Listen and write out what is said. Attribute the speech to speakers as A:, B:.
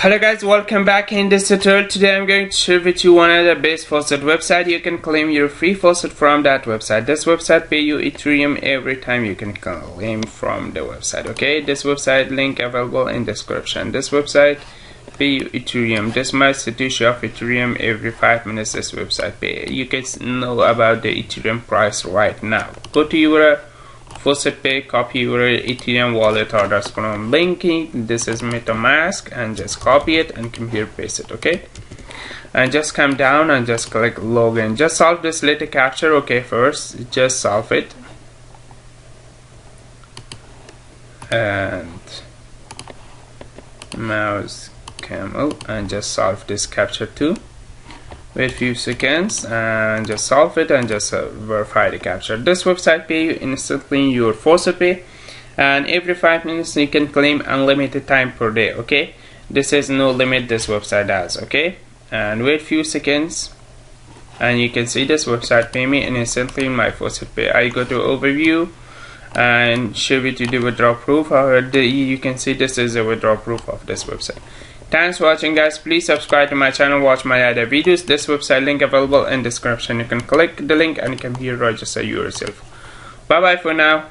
A: Hello guys, welcome back. In this tutorial today I'm going to share with you one of the best faucet website. You can claim your free faucet from that website. This website pay you Ethereum every time you can claim from the website. Okay, this website link available in description. This website pay you Ethereum. This must issue of Ethereum every 5 minutes. This website pay. You can know about the Ethereum price right now. Go to your Faucet pay, copy your Ethereum wallet or .com linking. This is MetaMask, and just copy it and come here, paste it. Okay, and just come down and just click login. Just solve this little capture. Okay, first just solve it, and mouse camel, and just solve this capture too. Wait a few seconds and just solve it and just verify the capture. This website pay you instantly your faucet pay, and every 5 minutes you can claim unlimited time per day. Okay, this is no limit, this website has. Okay, and wait a few seconds and you can see this website pay me instantly in my faucet pay. I go to overview and show it to the withdrawal proof. You can see this is a withdrawal proof of this website. Thanks for watching guys. Please subscribe to my channel, watch my other videos. This website link available in description. You can click the link and come here, register yourself. Bye bye for now.